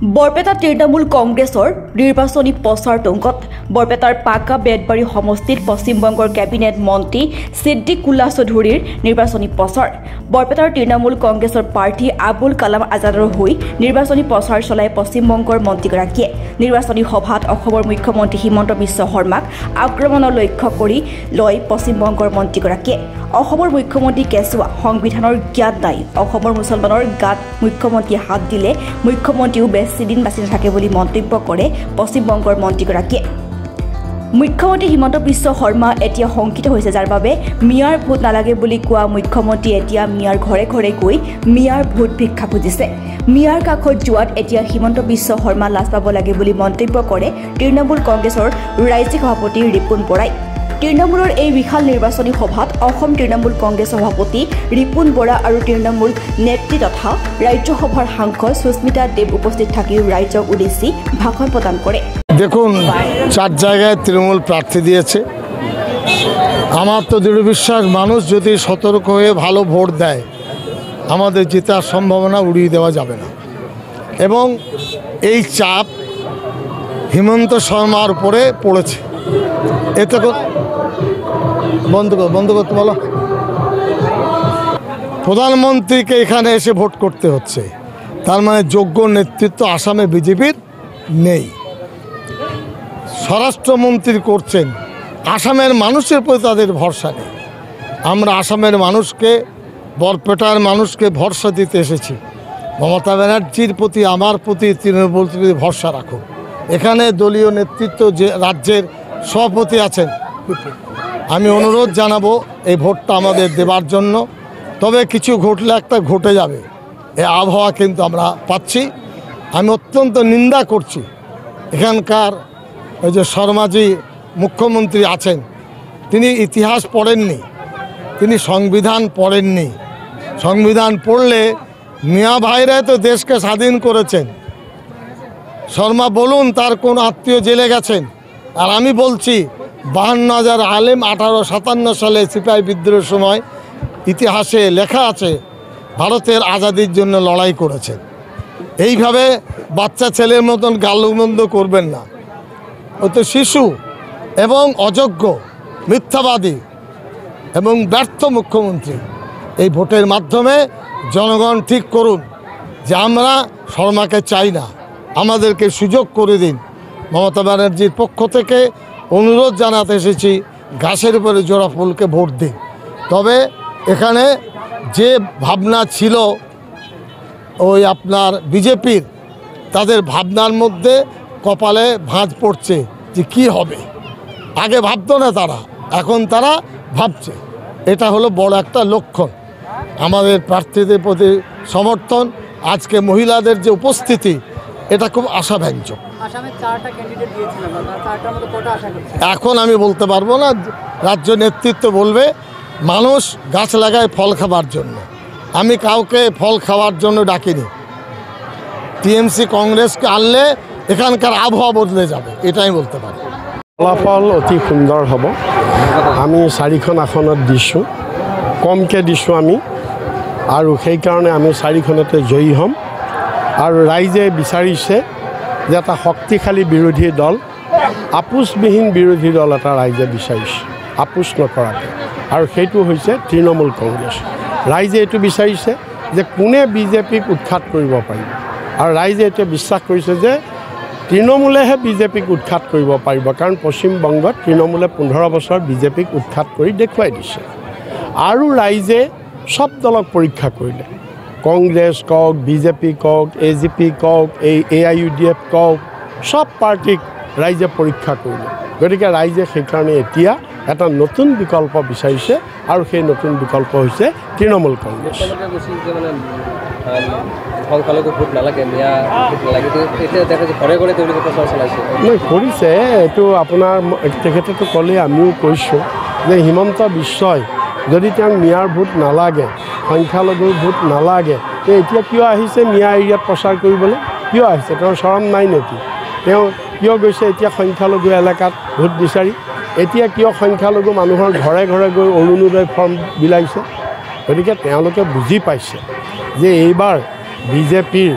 বৰপেটা তৃণমূল কংগ্ৰেছৰ নিৰ্বাচনী প্ৰচাৰ তুংগত বৰপেটাৰ পাকা বেতবাৰী সমষ্টিত পশ্চিমবংগৰ কেবিনেট মন্ত্ৰী ছিদ্দিকুল্লাহ চৌধুৰীৰ নিৰ্বাচনী প্ৰচাৰ বৰপেটাৰ তৃণমূল কংগ্ৰেছৰ প্ৰাৰ্থী আবুল কালাম আজাদৰ হৈ নিৰ্বাচনী প্ৰচাৰ চলাই পশ্চিমবংগৰ মন্ত্ৰীগৰাকীয়ে নিৰ্বাচনী সভাত অসমৰ মুখ্যমন্ত্ৰী হিমন্ত বিশ্ব শৰ্মাক আক্ৰমণৰ লক্ষ্য কৰি লয় পশ্চিমবংগৰ মন্ত্ৰীগৰাকীয়ে অসমৰ মুখ্যমন্ত্ৰী কেঁচুৱা সংবিধানৰ জ্ঞাত নাই অসমৰ মুছলমানৰ গাত মুখ্যমন্ত্ৰীয়ে হাত দিলে মুখ্যমন্ত্ৰীও বেছিদিন বাচি নাথাকে বুলি মন্তব্য কৰে পশ্চিমবংগৰ মন্ত্ৰীগৰাকীয়ে মুখ্যমন্ত্ৰী হিমন্ত বিশ্ব শৰ্মা এতিয়া শংকিত হৈছে যাৰ বাবে মিয়াৰ ভোট নালাগে বুলি কোৱা মুখ্যমন্ত্ৰী এতিয়া মিয়াৰ ঘৰে ঘৰে গৈ মিয়াৰ ভোট ভিক্ষা খুজিছে মিয়াৰ কাষত যোৱাত এতিয়া হিমন্ত বিশ্ব শৰ্মা লাজ পাব লাগে বুলি মন্তব্য কৰে তৃণমূল কংগ্ৰেছৰ ৰাজ্যিক সভাপতি ৰিপুণ বৰাই তৃণমূলৰ এই বিশাল নিৰ্বাচনী সভাত অসম তৃণমূল কংগ্ৰেছ সভাপতি ৰিপুণ বৰা আৰু তৃণমূল নেত্ৰী তথা ৰাজ্যসভাৰ সাংসদ সুস্মিতা দেৱ উপস্থিত থাকি ৰাইজক উদ্দেশ্যি ভাষণ প্ৰদান কৰে দেখুন 4 জায়গায় তৃণমূল প্রার্থী দিয়েছে আমার তো দৃঢ় বিশ্বাস মানুষ যদি সতর্ক হয়ে ভালো ভোট দেয় আমাদের জেতার সম্ভাবনা উড়িয়ে দেওয়া যাবে না এবং এই চাপ হিমন্ত শর্মার উপরে পড়েছে এতে বন্ধ করতে বলো প্রধানমন্ত্রীকে এখানে এসে ভোট করতে হচ্ছে তার মানে যোগ্য নেতৃত্ব আসামে বিজেপির নেই স্বরাষ্ট্রমন্ত্রী করছেন আসামের মানুষের প্রতি তাদের ভরসা নেই আমরা আসামের মানুষকে বরপেটার মানুষকে ভরসা দিতে এসেছি মমতা ব্যানার্জির প্রতি আমার প্রতি তৃণমূল ভরসা রাখো এখানে দলীয় নেতৃত্ব যে রাজ্যের সভাপতি আছেন আমি অনুরোধ জানাবো এই ভোটটা আমাদের দেবার জন্য তবে কিছু ঘটলে একটা ঘটে যাবে এই আবহাওয়া কিন্তু আমরা পাচ্ছি আমি অত্যন্ত নিন্দা করছি এখানকার ওই যে শর্মাজি মুখ্যমন্ত্রী আছেন তিনি ইতিহাস পড়েননি তিনি সংবিধান পড়েননি সংবিধান পড়লে মিয়া ভাইরাই তো দেশকে স্বাধীন করেছেন শর্মা বলুন তার কোন আত্মীয় জেলে গেছেন আর আমি বলছি 52,000 আলেম 1857 সালে সিপাহী বিদ্রোহের সময় ইতিহাসে লেখা আছে ভারতের আজাদির জন্য লড়াই করেছেন এইভাবে বাচ্চা ছেলের মতন গালমন্দ করবেন না ও তো শিশু এবং অযোগ্য মিথ্যাবাদী এবং ব্যর্থ মুখ্যমন্ত্রী এই ভোটের মাধ্যমে জনগণ ঠিক করুন যে আমরা শর্মাকে চাই না আমাদেরকে সুযোগ করে দিন মমতা ব্যানার্জির পক্ষ থেকে অনুরোধ জানাতে এসেছি ঘাসের উপরে জোড়া ফুলকে ভোট দিন তবে এখানে যে ভাবনা ছিল ওই আপনার বিজেপির তাদের ভাবনার মধ্যে কপালে ভাঁজ পড়ছে যে কি হবে আগে ভাবতো না তারা এখন তারা ভাবছে এটা হলো বড় একটা লক্ষণ আমাদের প্রার্থীদের প্রতি সমর্থন আজকে মহিলাদের যে উপস্থিতি এটা খুব আশাব্যঞ্জক এখন আমি বলতে পারবো না রাজ্য নেতৃত্ব বলবে মানুষ গাছ লাগায় ফল খাবার জন্য আমি কাউকে ফল খাওয়ার জন্য ডাকিনি টিএমসি কংগ্রেসকে আনলে এখানকার আবহাওয়া বদলে যাবে এটাই বলতে পারি ফলাফল অতি সুন্দৰ হ'ব আমি 4খন আসনত দিছোঁ কমকৈ দিছোঁ আমি আৰু সেইকাৰণে আমি 4খনতে জয়ী হ'ম আৰু ৰাইজে বিচাৰিছে যে এটা শক্তিশালী বিৰোধী দল আপোচবিহীন বিৰোধী দল এটা ৰাইজে বিচাৰিছে আপোচ নকৰাকৈ আৰু সেইটো হৈছে তৃণমূল কংগ্ৰেছ ৰাইজে এইটো বিচাৰিছে যে কোনে বিজেপিক উৎখাত কৰিব পাৰিব আৰু ৰাইজে এতিয়া বিশ্বাস কৰিছে যে তৃণমূলেহে বিজেপিক উৎখাত কৰিব পাৰিব কাৰণ পশ্চিমবংগত তৃণমূলে 15 বছৰ বিজেপিক উৎখাত কৰি দেখুৱাই দিছে আৰু ৰাইজে সব দলক পৰীক্ষা কৰিলে কংগ্ৰেছ কওক বিজেপি কওক এজিপি কওক AIUDF কওক সব পাৰ্টিক ৰাইজে পৰীক্ষা কৰিলে গতিকে ৰাইজে সেইকাৰণে এতিয়া এটা নতুন বিকল্প বিচাৰিছে আৰু সেই নতুন বিকল্প হৈছে তৃণমূল কংগ্ৰেছ কৰিছে এইটো আপোনাৰ তেখেতেতো ক'লে আমিও কৈছোঁ যে হিমন্ত বিশ্বই যদি তেওঁক মিয়াৰ ভোট নালাগে সংখ্যালঘুৰ ভোট নালাগে এতিয়া কিয় আহিছে মিয়া এৰিয়াত প্ৰচাৰ কৰিবলৈ কিয় আহিছে তেওঁৰ চৰম নাই নেকি তেওঁ কিয় গৈছে এতিয়া সংখ্যালঘু এলেকাত ভোট বিচাৰি এতিয়া কিয় সংখ্যালঘু মানুহৰ ঘৰে ঘৰে গৈ অৰুণোদয় ফৰ্ম বিলাইছে গতিকে তেওঁলোকে বুজি পাইছে যে এইবাৰ বিজেপিৰ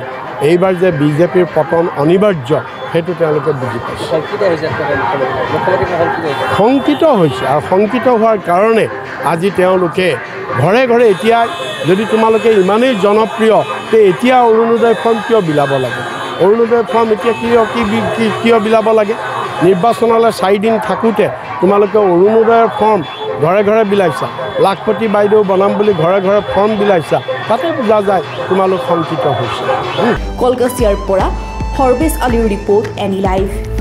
এইবাৰ যে বিজেপিৰ পতন অনিবাৰ্য সেইটো তেওঁলোকে বুজি পাইছে শংকিত হৈছে আৰু শংকিত হোৱাৰ কাৰণে আজি তেওঁলোকে ঘৰে ঘৰে এতিয়া যদি তোমালোকে ইমানেই জনপ্ৰিয় তে এতিয়া অৰুণোদয় ফৰ্ম কিয় বিলাব লাগে অৰুণোদয় ফৰ্ম এতিয়া কিয় বিলাব লাগে নিৰ্বাচনলৈ 4 দিন থাকোঁতে তোমালোকে অৰুণোদয়ৰ ফৰ্ম ঘৰে ঘৰে বিলাইছা লাখপতি বাইদেউ বনাম বুলি ঘৰে ঘৰে ফৰ্ম বিলাইছা তাতে বুজা যায় তোমালোক শংকিত হৈছে কলকাছিয়াৰ পৰা হৰবেজ আলীৰ ৰিপৰ্ট এনি লাইভ